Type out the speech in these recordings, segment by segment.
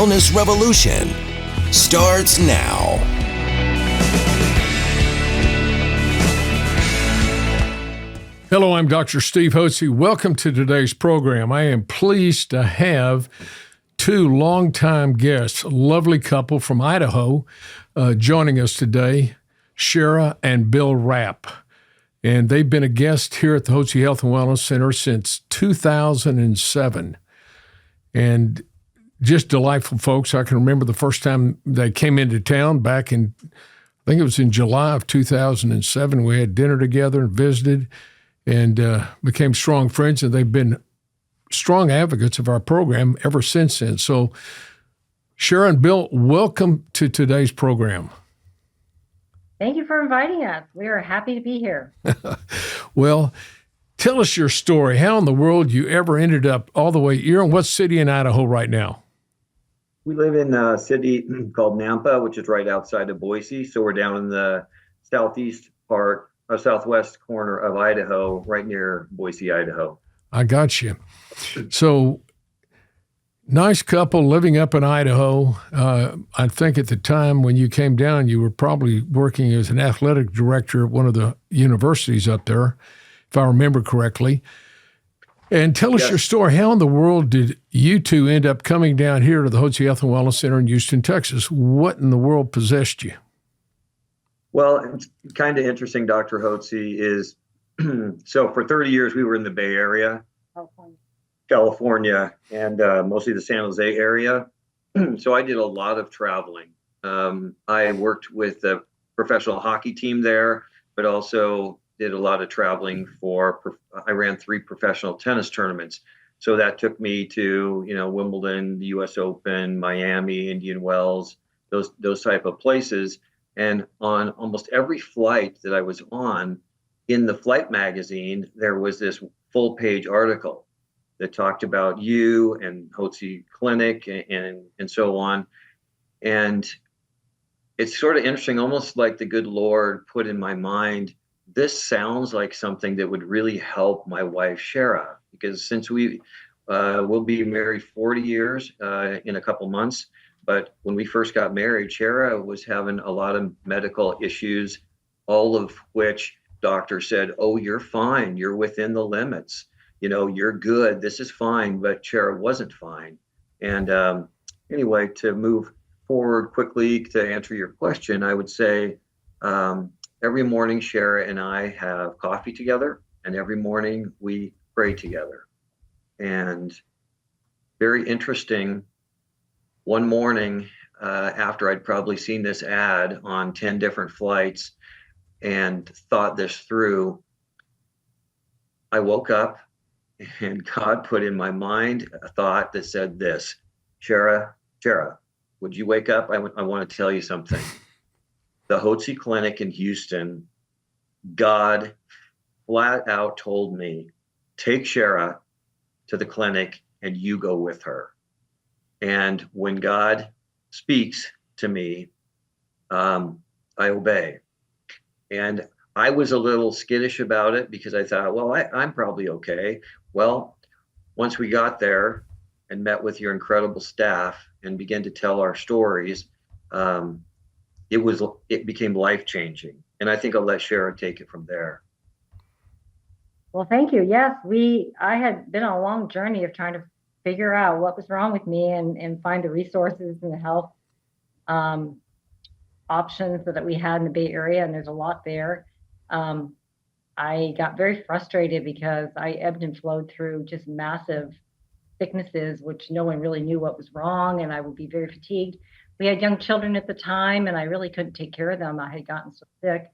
wellness revolution starts now. Hello, I'm Dr. Steve Hotze. Welcome to today's program. I am pleased to have two longtime guests, a lovely couple from Idaho, joining us today, Sherra and Bill Rapp. And they've been a guest here at the Hotze Health and Wellness Center since 2007. And just delightful folks. I can remember the first time they came into town back in, I think it was in July of 2007. We had dinner together and visited and became strong friends, and they've been strong advocates of our program ever since then. So, Sherra and Bill, welcome to today's program. Thank you for inviting us. We are happy to be here. Well, tell us your story. How in the world you ever ended up all the way, you're in what city in Idaho right now? We live in a city called Nampa, which is right outside of Boise. So we're down in the southwest corner of Idaho, right near Boise, Idaho. I got you. So, nice couple living up in Idaho. I think at the time when you came down, you were probably working as an athletic director at one of the universities up there, if I remember correctly. And tell us your story. How in the world did you two end up coming down here to the Hotze Health and Wellness Center in Houston, Texas? What in the world possessed you? Well, it's kind of interesting, Dr. Hotze, is so for 30 years we were in the Bay Area, California, and mostly the San Jose area. So I did a lot of traveling. I worked with the professional hockey team there, but also did a lot of traveling I ran 3 professional tennis tournaments. So that took me to, Wimbledon, the US Open, Miami, Indian Wells, those type of places. And on almost every flight that I was on, in the flight magazine, there was this full page article that talked about you and Hotze Clinic and so on. And it's sort of interesting, almost like the good Lord put in my mind, this sounds like something that would really help my wife, Sherra, because since we'll be married 40 years in a couple months. But when we first got married, Sherra was having a lot of medical issues, all of which doctors said, oh, you're fine. You're within the limits. You're good. This is fine. But Sherra wasn't fine. And anyway, to move forward quickly to answer your question, I would say every morning, Sherra and I have coffee together, and every morning we pray together. And very interesting, one morning after I'd probably seen this ad on 10 different flights and thought this through, I woke up and God put in my mind a thought that said this, Sherra, would you wake up? I want to tell you something. The Hotze Clinic in Houston, God flat out told me, take Sherra to the clinic and you go with her. And when God speaks to me, I obey. And I was a little skittish about it because I thought, well, I'm probably okay. Well, once we got there and met with your incredible staff and began to tell our stories, it became life-changing. And I think I'll let Sherra take it from there. Well, thank you. Yes, I had been on a long journey of trying to figure out what was wrong with me and find the resources and the health options that we had in the Bay Area. And there's a lot there. I got very frustrated because I ebbed and flowed through just massive sicknesses, which no one really knew what was wrong. And I would be very fatigued. We had young children at the time, and I really couldn't take care of them. I had gotten so sick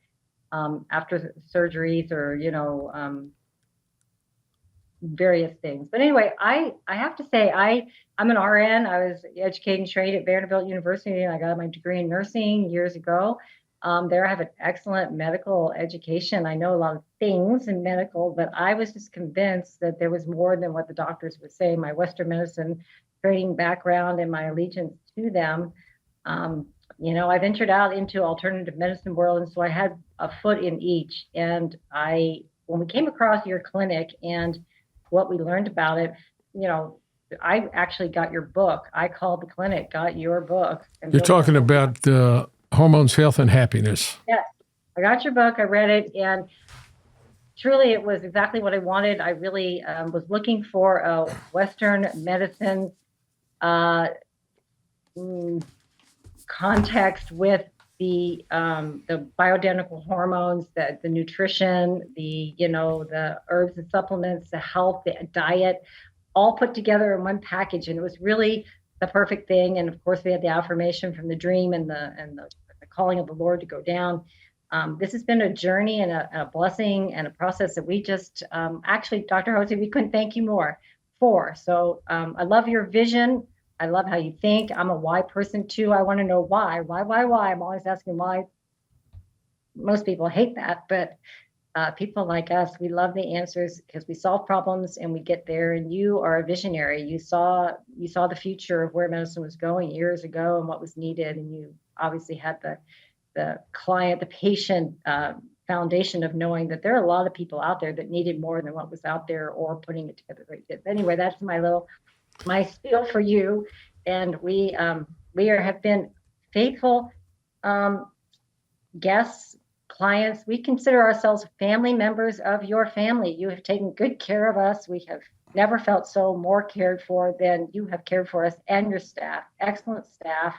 after surgeries or, various things. But anyway, I have to say, I'm an RN. I was educated and trained at Vanderbilt University, and I got my degree in nursing years ago. There I have an excellent medical education. I know a lot of things in medical, but I was just convinced that there was more than what the doctors were saying. My Western medicine training background and my allegiance to them. I ventured out into alternative medicine world, and so I had a foot in each. And when we came across your clinic and what we learned about it, I actually got your book. I called the clinic, got your book. And You're talking about Hormones, Health, and Happiness. Yes, I got your book. I read it, and truly, it was exactly what I wanted. I really was looking for a Western medicine context with the bioidentical hormones, the nutrition, the herbs and supplements, the health, the diet, all put together in one package. And it was really the perfect thing. And of course, we had the affirmation from the dream and the calling of the Lord to go down. This has been a journey and a blessing and a process that we just actually, Dr. Hotze, we couldn't thank you more for. So I love your vision. I love how you think. I'm a why person too. I want to know why. I'm always asking why. Most people hate that, but people like us, we love the answers because we solve problems and we get there. And you are a visionary. You saw the future of where medicine was going years ago and what was needed. And you obviously had the client, the patient foundation of knowing that there are a lot of people out there that needed more than what was out there or putting it together. Anyway, that's my spiel for you. And we have been faithful guests, clients. We consider ourselves family members of your family. You have taken good care of us. We have never felt so more cared for than you have cared for us and your staff. Excellent staff.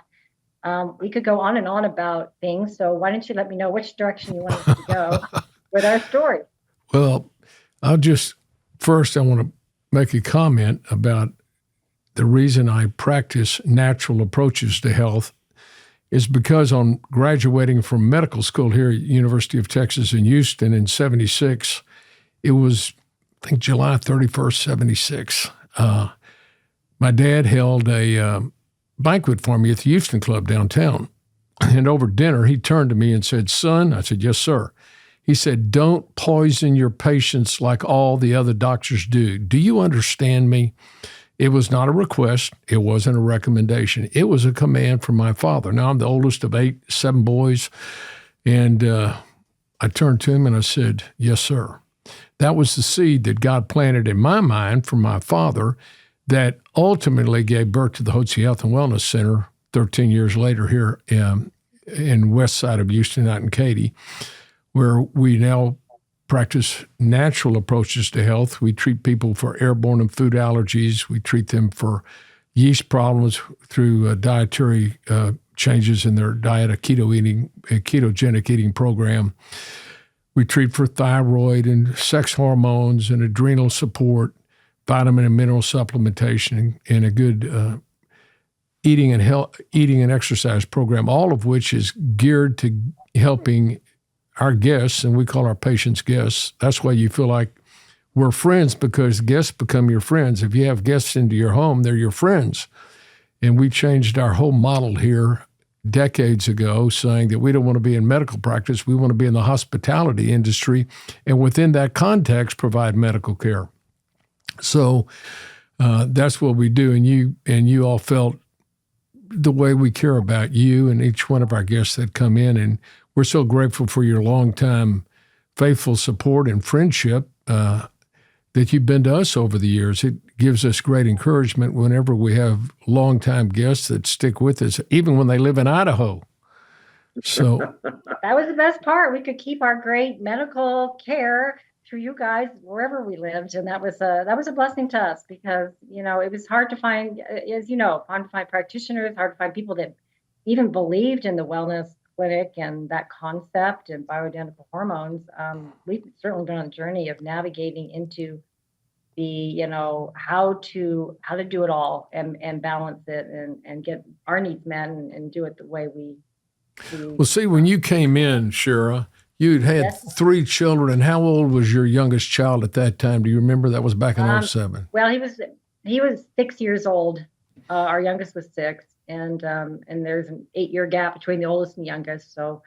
We could go on and on about things. So why don't you let me know which direction you want us to go with our story? Well, I want to make a comment about the reason I practice natural approaches to health is because on graduating from medical school here at University of Texas in Houston in 76, it was, I think, July 31st, 76. My dad held a banquet for me at the Houston Club downtown. And over dinner, he turned to me and said, "Son," I said, "Yes, sir." He said, "Don't poison your patients like all the other doctors do. Do you understand me?" It was not a request. It wasn't a recommendation. It was a command from my father. Now, I'm the oldest of 7 boys. And I turned to him and I said, "Yes, sir." That was the seed that God planted in my mind from my father that ultimately gave birth to the Hotze Health and Wellness Center 13 years later here in west side of Houston, out in Katy, where we now practice natural approaches to health. We treat people for airborne and food allergies. We treat them for yeast problems through dietary changes in their diet, a ketogenic eating program. We treat for thyroid and sex hormones and adrenal support, vitamin and mineral supplementation, and a good eating and exercise program, all of which is geared to helping our guests, and we call our patients guests. That's why you feel like we're friends, because guests become your friends. If you have guests into your home, they're your friends. And we changed our whole model here decades ago, saying that we don't want to be in medical practice. We want to be in the hospitality industry, and within that context, provide medical care. So that's what we do. And you all felt the way we care about you and each one of our guests that come in. And we're so grateful for your longtime faithful support and friendship that you've been to us over the years. It gives us great encouragement whenever we have longtime guests that stick with us, even when they live in Idaho. So that was the best part. We could keep our great medical care through you guys wherever we lived, and that was a blessing to us, because it was hard to find, as hard to find practitioners, hard to find people that even believed in the wellness clinic and that concept and bioidentical hormones. We've certainly been on a journey of navigating into the how to do it all and balance it and get our needs met and do it the way we. Well, see, when you came in, Sherra, you'd had Yes. 3 children. And how old was your youngest child at that time? Do you remember? That was back in 07. Well, he was 6 years old. Our youngest was 6, and there's an 8-year gap between the oldest and youngest. So,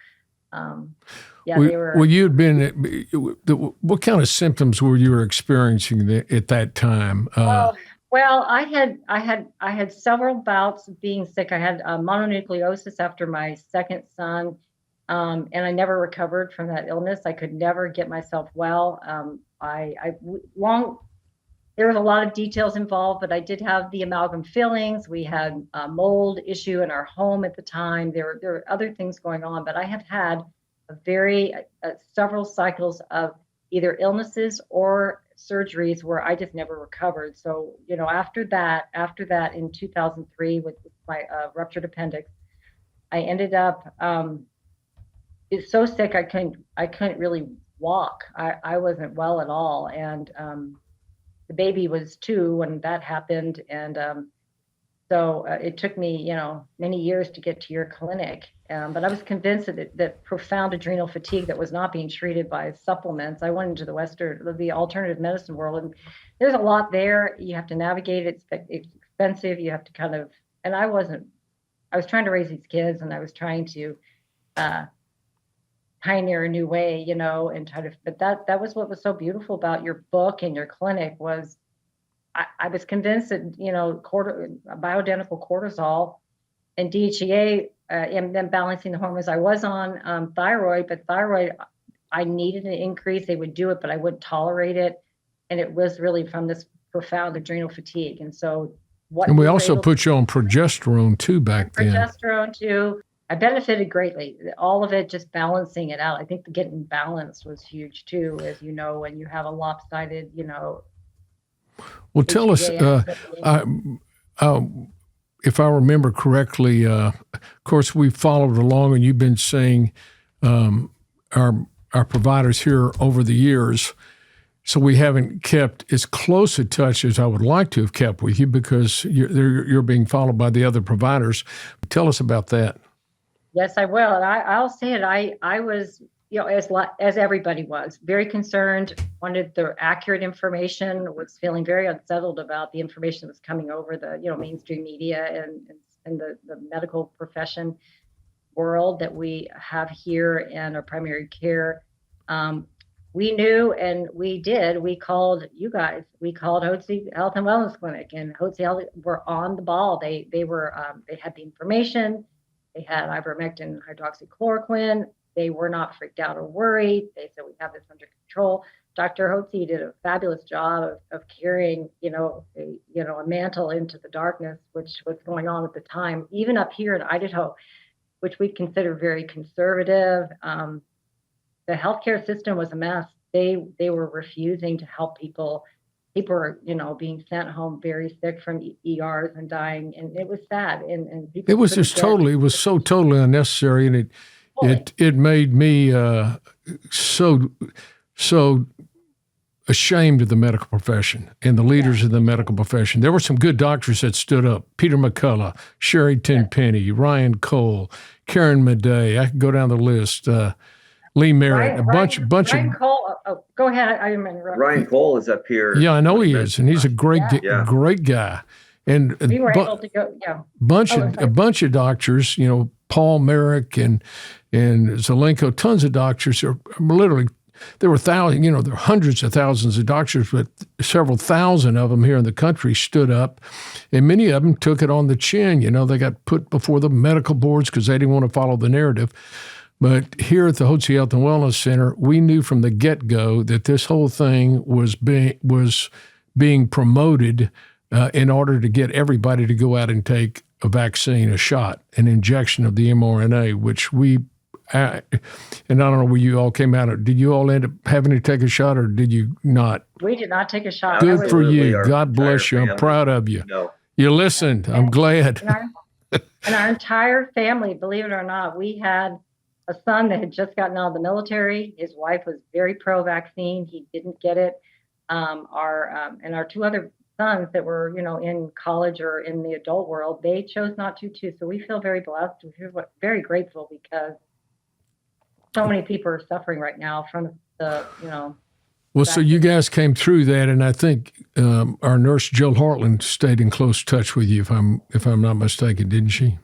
they were. Well, you'd been. What kind of symptoms were you experiencing at that time? Well, I had several bouts of being sick. I had mononucleosis after my second son. And I never recovered from that illness. I could never get myself well. It there was a lot of details involved, but I did have the amalgam fillings. We had a mold issue in our home at the time. There were other things going on, but I have had several cycles of either illnesses or surgeries where I just never recovered. So, after that in 2003 with my ruptured appendix, I ended up it's so sick I couldn't really walk. I wasn't well at all, and the baby was 2 when that happened, and so it took me many years to get to your clinic. But I was convinced that profound adrenal fatigue that was not being treated by supplements. I went into the alternative medicine world, and there's a lot there. You have to navigate. It's expensive. You have to and I was trying to raise these kids, and I was trying to pioneer a new way, and but that was what was so beautiful about your book and your clinic was I was convinced that, bioidentical cortisol and DHEA, and then balancing the hormones. I was on thyroid, but thyroid, I needed an increase. They would do it, but I wouldn't tolerate it. And it was really from this profound adrenal fatigue. And so and we also put you on progesterone too back then. Progesterone too. I benefited greatly. All of it, just balancing it out. I think getting balanced was huge too, as you know, when you have a lopsided, Well, tell us, if I remember correctly, of course, we followed along, and you've been seeing our providers here over the years. So we haven't kept as close a touch as I would like to have kept with you because you're being followed by the other providers. Tell us about that. Yes, I will. And I'll say it. I was, as everybody was, very concerned, wanted the accurate information, was feeling very unsettled about the information that was coming over the, mainstream media and the medical profession world that we have here in our primary care. We knew, and we did. We called you guys. We called Hotze Health and Wellness Clinic, and Hotze Health were on the ball. They had the information. They had ivermectin, hydroxychloroquine. They were not freaked out or worried. They said, we have this under control. Dr. Hotze did a fabulous job of carrying, a mantle into the darkness, which was going on at the time, even up here in Idaho, which we consider very conservative. The healthcare system was a mess. They were refusing to help people. People were, being sent home very sick from ERs and dying, and it was sad. And people it was so totally unnecessary, and it made me so ashamed of the medical profession and the leaders of the medical profession. There were some good doctors that stood up: Peter McCullough, Sherry Tenpenny, Ryan Cole, Karen Madej. I could go down the list. Lee Merritt, Ryan Cole. Oh, go ahead. I interrupted. Ryan Cole is up here. Yeah, I know he is, and he's a great guy. And we were able to go. Yeah, a bunch of doctors. Paul Merrick and Zelenko. Tons of doctors. Literally, there were thousands. There were hundreds of thousands of doctors, but several thousand of them here in the country stood up, and many of them took it on the chin. They got put before the medical boards because they didn't want to follow the narrative. But here at the Hotze Health and Wellness Center, we knew from the get-go that this whole thing was being promoted in order to get everybody to go out and take a vaccine, a shot, an injection of the mRNA, which and I don't know where you all came out of. Did you all end up having to take a shot, or did you not? We did not take a shot. Good for you. God bless you. I'm proud of you. No. You listened. I'm glad. And our entire family, believe it or not, we had a son that had just gotten out of the military. His wife was very pro-vaccine. He didn't get it. And our 2 other sons that were, in college or in the adult world, they chose not to too. So we feel very blessed. We feel very grateful because so many people are suffering right now from the, Well, vaccine. So you guys came through that, and I think our nurse Jill Hartland stayed in close touch with you, if I'm not mistaken, didn't she?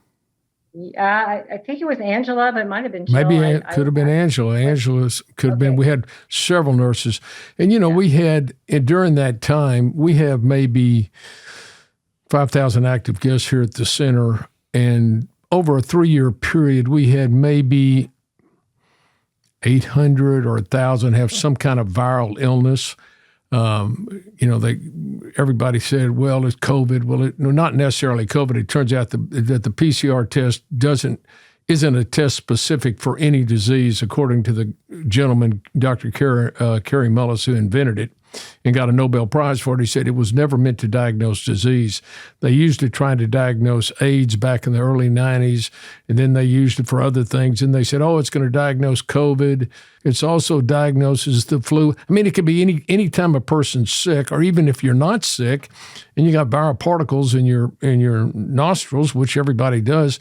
Yeah, I think it was Angela, but it might have been Jill. Maybe it could have been Angela. Angela's could have been. We had several nurses. And, we had, and during that time, we have maybe 5,000 active guests here at the center. And over a 3-year period, we had maybe 800 or 1,000 have some kind of viral illness. Everybody said, well, it's COVID. Well, not necessarily COVID. It turns out that the PCR test isn't a test specific for any disease, according to the gentleman, Dr. Kerry Mullis, who invented it and got a Nobel Prize for it. He said it was never meant to diagnose disease. They used it trying to diagnose AIDS back in the early 90s, and then they used it for other things. And they said, oh, it's going to diagnose COVID. It's also diagnoses the flu. I mean, it could be any time a person's sick, or even if you're not sick and you got viral particles in your nostrils, which everybody does,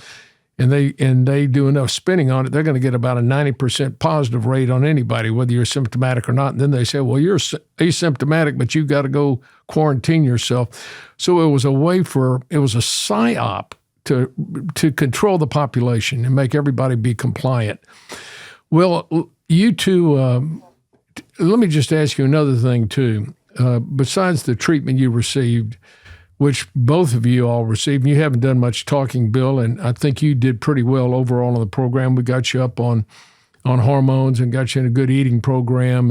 and they do enough spinning on it, they're going to get about a 90% positive rate on anybody, whether you're symptomatic or not. And then they say, well, you're asymptomatic, but you've got to go quarantine yourself. So it was a psyop to control the population and make everybody be compliant. Well, you two, let me just ask you another thing too. Besides the treatment you received, which both of you all received, and you haven't done much talking, Bill, and I think you did pretty well overall on the program. We got you up on hormones and got you in a good eating program,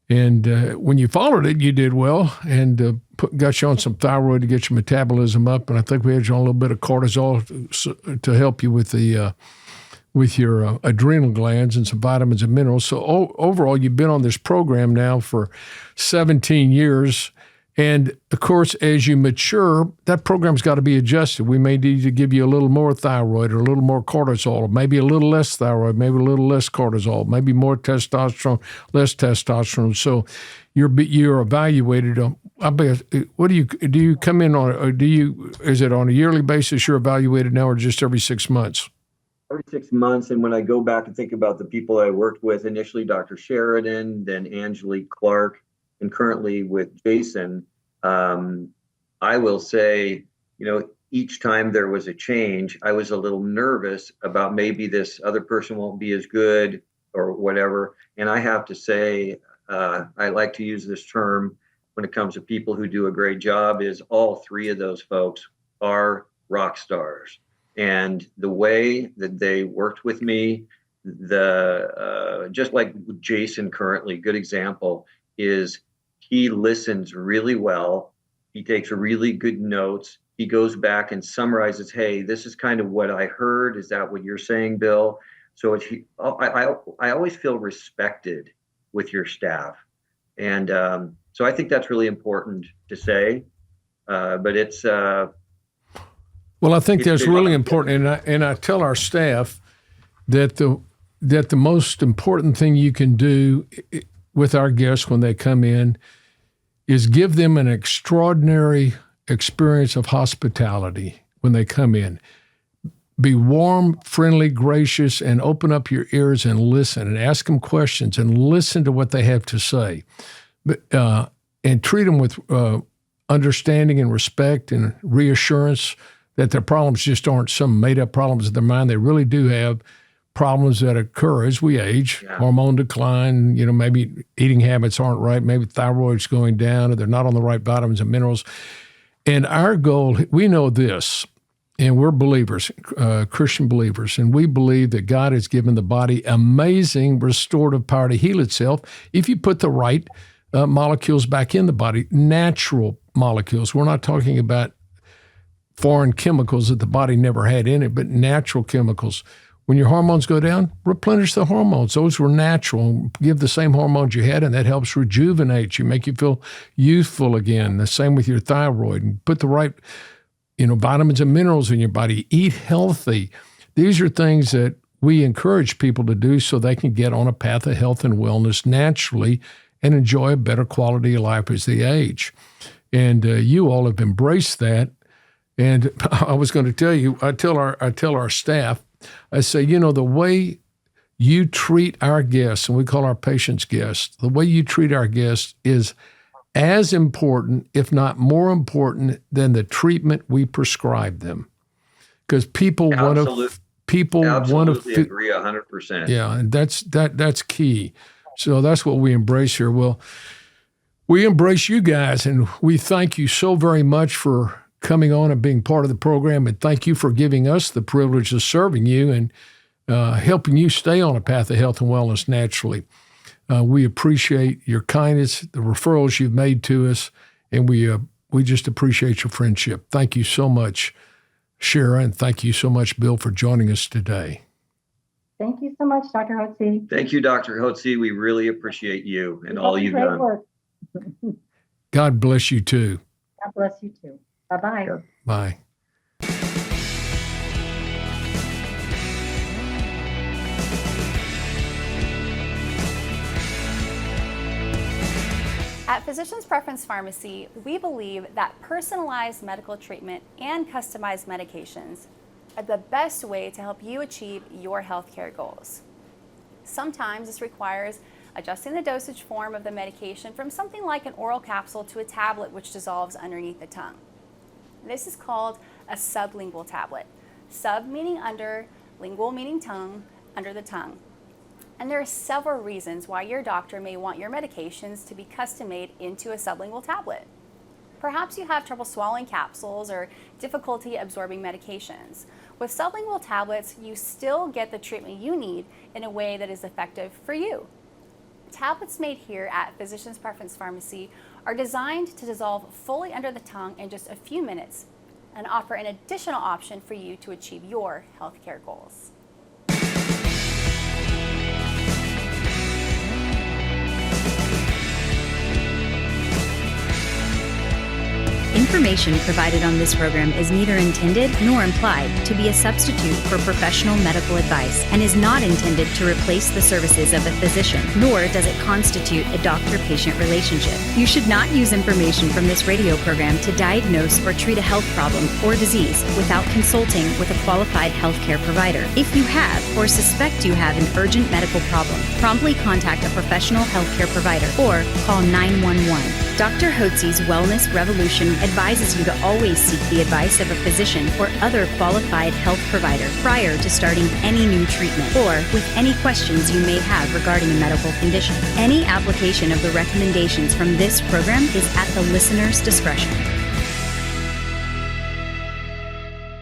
and when you followed it, you did well, and got you on some thyroid to get your metabolism up, and I think we had you on a little bit of cortisol to help you with your adrenal glands and some vitamins and minerals. So overall, you've been on this program now for 17 years. And, of course, as you mature, that program's got to be adjusted. We may need to give you a little more thyroid or a little more cortisol, or maybe a little less thyroid, maybe a little less cortisol, maybe more testosterone, less testosterone. So you're evaluated on, what do you come in on, or is it on a yearly basis you're evaluated now, or just every 6 months? Every 6 months. And when I go back and think about the people I worked with, initially Dr. Sheridan, then Angelique Clark, and currently with Jason, I will say, each time there was a change, I was a little nervous about maybe this other person won't be as good or whatever. And I have to say, I like to use this term when it comes to people who do a great job, is all three of those folks are rock stars. And the way that they worked with me, just like Jason currently, good example, is he listens really well. He takes really good notes. He goes back and summarizes, hey, this is kind of what I heard. Is that what you're saying, Bill? So I always feel respected with your staff. And so I think that's really important to say. But it's... well, I think that's really important. And I tell our staff that the most important thing you can do with our guests when they come in is give them an extraordinary experience of hospitality when they come in. Be warm, friendly, gracious, and open up your ears and listen and ask them questions and listen to what they have to say. And treat them with understanding and respect and reassurance that their problems just aren't some made-up problems of their mind. They really do have problems that occur as we age, hormone decline, maybe eating habits aren't right, maybe thyroid's going down, or they're not on the right vitamins and minerals. And our goal, we know this, and we're believers, Christian believers, and we believe that God has given the body amazing restorative power to heal itself if you put the right molecules back in the body, natural molecules. We're not talking about foreign chemicals that the body never had in it, but natural chemicals. When your hormones go down, replenish the hormones. Those were natural. Give the same hormones you had, and that helps rejuvenate you, make you feel youthful again. The same with your thyroid. And put the right, vitamins and minerals in your body. Eat healthy. These are things that we encourage people to do so they can get on a path of health and wellness naturally and enjoy a better quality of life as they age. And you all have embraced that. And I was going to tell you, I tell our staff, I say, the way you treat our guests, and we call our patients guests, the way you treat our guests is as important, if not more important, than the treatment we prescribe them. Because people want to agree 100%. Yeah, and that's key. So that's what we embrace here. Well, we embrace you guys, and we thank you so very much for coming on and being part of the program, and thank you for giving us the privilege of serving you and helping you stay on a path of health and wellness naturally. We appreciate your kindness, the referrals you've made to us, and we just appreciate your friendship. Thank you so much, Sherra, and thank you so much, Bill, for joining us today. Thank you so much, Dr. Hotze. Thank you, Dr. Hotze. We really appreciate you and all you've done. Work. God bless you too. God bless you too. Bye-bye. Yeah. Bye. At Physicians Preference Pharmacy, we believe that personalized medical treatment and customized medications are the best way to help you achieve your healthcare goals. Sometimes this requires adjusting the dosage form of the medication from something like an oral capsule to a tablet which dissolves underneath the tongue. This is called a sublingual tablet. Sub meaning under, lingual meaning tongue, under the tongue. And there are several reasons why your doctor may want your medications to be custom-made into a sublingual tablet. Perhaps you have trouble swallowing capsules or difficulty absorbing medications. With sublingual tablets, you still get the treatment you need in a way that is effective for you. Tablets made here at Physicians Preference Pharmacy are designed to dissolve fully under the tongue in just a few minutes and offer an additional option for you to achieve your healthcare goals. Information provided on this program is neither intended nor implied to be a substitute for professional medical advice and is not intended to replace the services of a physician, nor does it constitute a doctor-patient relationship. You should not use information from this radio program to diagnose or treat a health problem or disease without consulting with a qualified healthcare provider. If you have or suspect you have an urgent medical problem, promptly contact a professional healthcare provider or call 911. Dr. Hotze's Wellness Revolution advises you to always seek the advice of a physician or other qualified health provider prior to starting any new treatment or with any questions you may have regarding a medical condition. Any application of the recommendations from this program is at the listener's discretion.